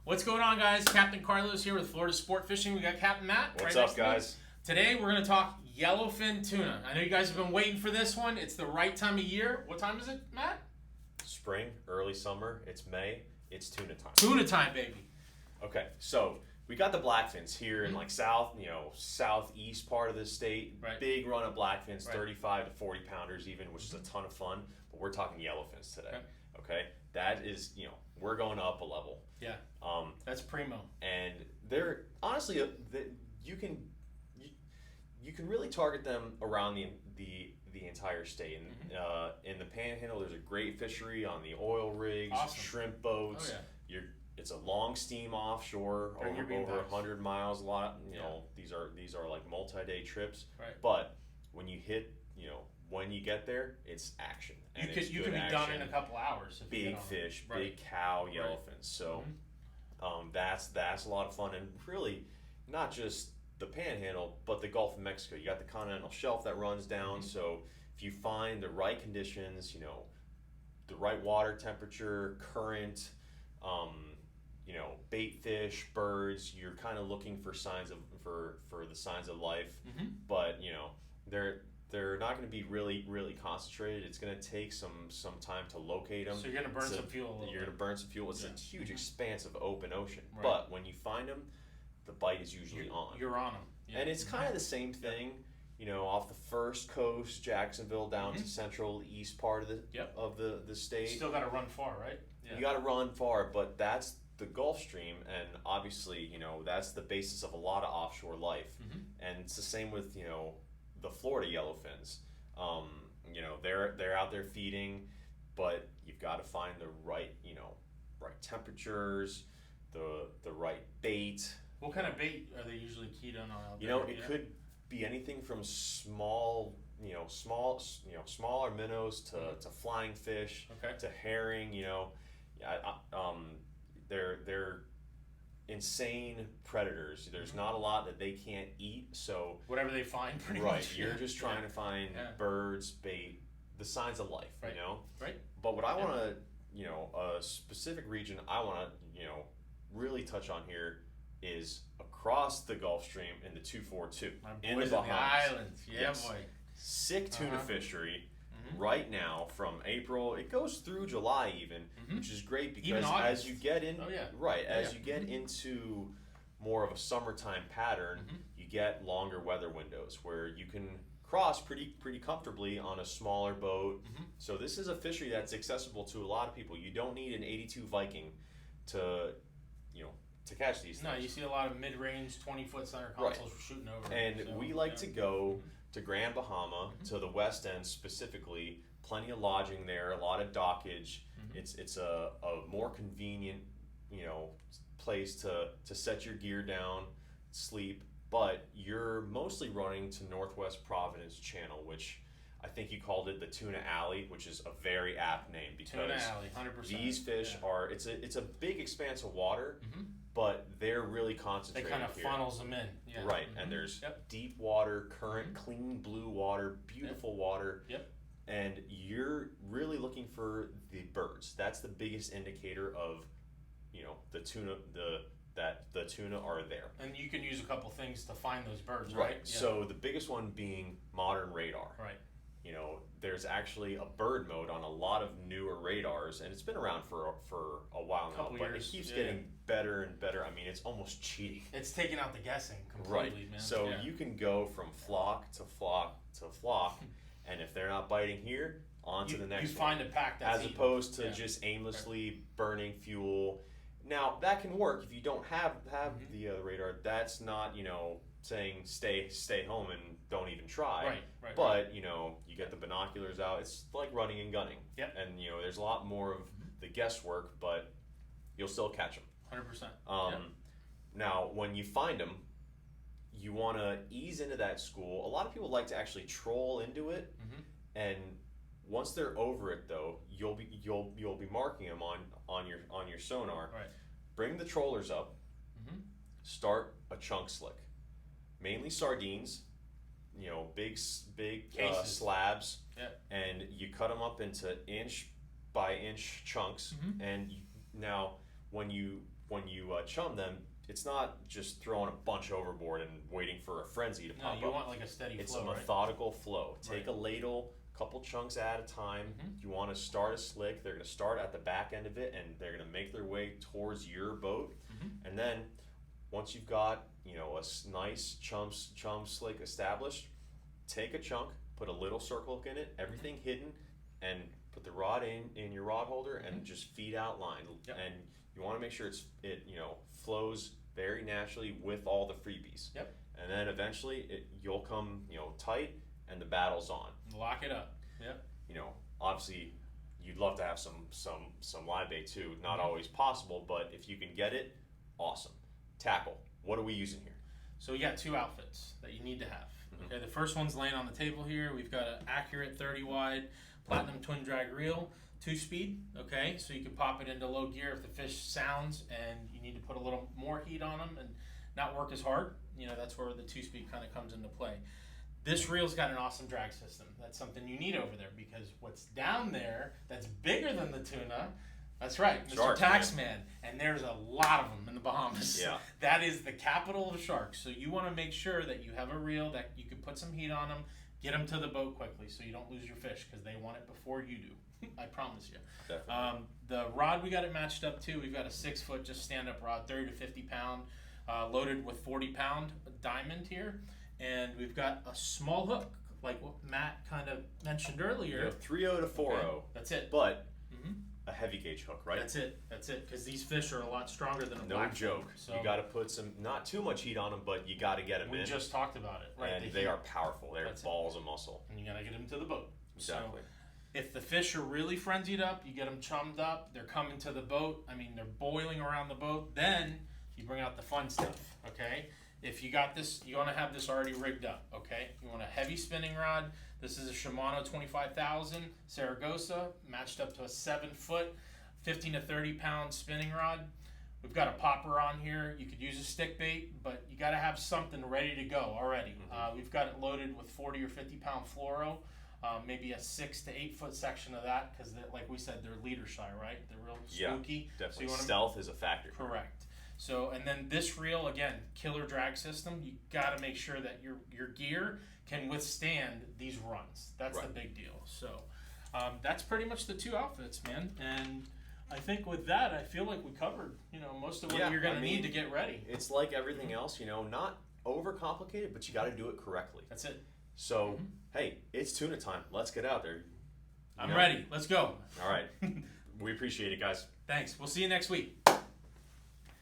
What's going on, guys? Captain Carlos here with Florida Sport Fishing. We got Captain Matt. What's right up, guys? Today we're going to talk yellowfin tuna. I know you guys have been waiting for this one. It's the right time of year. What time is it, Matt? Spring, early summer. It's May. It's tuna time. Tuna time, baby. Okay, so we got the blackfins here in like southeast part of the state. Right. Big run of blackfins, Right. 35 to 40 pounders even, which is a ton of fun. But we're talking yellowfins today. Okay, that is, we're going up a level. Yeah. That's primo. And they're honestly, you can really target them around the entire state. And in the Panhandle, there's a great fishery on the oil rigs, Awesome. shrimp boats. Oh, yeah. It's a long steam offshore, Bring your bean over bags. 100 miles. A lot. These are like multi-day trips. Right. But when you hit, when you get there, it's action. And You could be done in a couple hours. If you Big get on fish, Right. big cow, yellowfins. So that's a lot of fun, and really not just the Panhandle, but the Gulf of Mexico. You got the continental shelf that runs down. So if you find the right conditions, the right water temperature, current, bait fish, birds, you're kind of looking for signs of for the signs of life. But they're not going to be really concentrated. It's going to take some time to locate them. So you're going to burn some fuel. You're going to burn some fuel. It's a huge expanse of open ocean. Right. But when you find them, the bite is usually on. You're on them. Yeah. And it's kind of the same thing, off the first coast, Jacksonville, down to central east part of the state. Still got to run far, right? Yeah. You got to run far, but that's the Gulf Stream, and obviously, that's the basis of a lot of offshore life. And it's the same with, the Florida yellowfins. They're out there feeding, but you've got to find the right, right temperatures, the right bait. What kind of bait are they usually keyed on out there? It could be anything from smaller minnows to flying fish, to herring. They're insane predators. There's not a lot that they can't eat, so whatever they find, pretty right. much. You're just trying to find birds, bait, the signs of life. Right. Right. But what I want to, a specific region I want to, really touch on here is across the Gulf Stream in the 242 in the Bahamas. The islands. Yeah, Yes. boy. Sick tuna fishery. Right now, from April, it goes through July even, which is great because as you get in, you get into more of a summertime pattern, you get longer weather windows where you can cross pretty comfortably on a smaller boat. So this is a fishery that's accessible to a lot of people. You don't need an 82 Viking to catch these things. No, you see a lot of mid-range 20-foot center consoles shooting over. And we like to go to Grand Bahama, to the West End specifically. Plenty of lodging there, a lot of dockage. It's a more convenient, place to set your gear down, sleep. But you're mostly running to Northwest Providence Channel, which I think you called it the Tuna Alley, which is a very apt name because Tuna Alley, 100%. these fish are. It's a big expanse of water. But they're really concentrated. They kind of funnels them in. Yeah. Right, and there's deep water, current, clean blue water, beautiful water. And you're really looking for the birds. That's the biggest indicator of, the tuna, that the tuna are there. And you can use a couple things to find those birds, Right. right? Yeah. So the biggest one being modern radar. Right. There's actually a bird mode on a lot of newer radars, and it's been around for a while now, but it keeps getting better and better. I mean, it's almost cheating. It's taking out the guessing completely, man. So you can go from flock to flock to flock, and if they're not biting here, on to the next one. You find a pack that's as opposed to just aimlessly burning fuel. Now, that can work if you don't have the radar. That's not, saying stay home and don't even try. Right. But, you get the binoculars out. It's like running and gunning. Yep. And, there's a lot more of the guesswork, but you'll still catch them. 100%. Now, when you find them, you want to ease into that school. A lot of people like to actually troll into it, and once they're over it, though, you'll be marking them on your sonar. Right. Bring the trollers up. Start a chunk slick, mainly sardines. Big slabs, and you cut them up into inch by inch chunks. And now, when you when you chum them, it's not just throwing a bunch overboard and waiting for a frenzy to pop up. You want like a steady flow. It's a methodical flow. Take a ladle, couple chunks at a time. You want to start a slick. They're going to start at the back end of it, and they're going to make their way towards your boat. And then once you've got a nice chum slick established, take a chunk, put a little circle hook in it, everything hidden, and put the rod in your rod holder and just feed out line. And you want to make sure it flows very naturally with all the freebies. And then eventually you'll come tight and the battle's on. Lock it up. Obviously you'd love to have some live bait too. Not always possible, but if you can get it, awesome. Tackle. What are we using here? So we got 2 outfits that you need to have. Okay, the first one's laying on the table here. We've got an accurate 30 wide platinum twin drag reel, 2-speed. Okay, so you can pop it into low gear if the fish sounds and you need to put a little more heat on them and not work as hard. That's where the 2-speed kind of comes into play. This reel's got an awesome drag system. That's something you need over there because what's down there that's bigger than the tuna, that's right, Mr. Sharks, Taxman, and there's a lot of them in the Bahamas. Yeah. That is the capital of sharks. So you want to make sure that you have a reel that you can put some heat on them, get them to the boat quickly so you don't lose your fish because they want it before you do. I promise you. Definitely. The rod we got it matched up to, we've got a 6-foot just stand-up rod, 30 to 50 pound, loaded with 40-pound diamond here. And we've got a small hook, like what Matt kind of mentioned earlier. 3.0 to 4.0. Okay, that's it. But a heavy gauge hook, right? That's it. Because these fish are a lot stronger than a black joke. Hook, so you got to put not too much heat on them, but you got to get them in. We just talked about it, right? And they are powerful. They're balls of muscle. And you got to get them to the boat. Exactly. So if the fish are really frenzied up, you get them chummed up. They're coming to the boat. I mean, they're boiling around the boat. Then you bring out the fun stuff. Okay. If you got this, you want to have this already rigged up, okay? You want a heavy spinning rod. This is a Shimano 25,000 Saragossa, matched up to a 7-foot, 15 to 30 pound spinning rod. We've got a popper on here. You could use a stick bait, but you got to have something ready to go already. We've got it loaded with 40 or 50 pound fluoro, maybe a 6 to 8 foot section of that, because like we said, they're leader shy, right? They're real spooky. Yeah, definitely. So stealth is a factor. Correct. So, and then this reel, again, killer drag system. You got to make sure that your gear can withstand these runs. That's the big deal. So, that's pretty much the 2 outfits, man. And I think with that, I feel like we covered, most of what you're going to need to get ready. It's like everything else, not overcomplicated, but you got to do it correctly. That's it. So, hey, it's tuna time. Let's get out there. I'm ready. Let's go. All right. We appreciate it, guys. Thanks. We'll see you next week.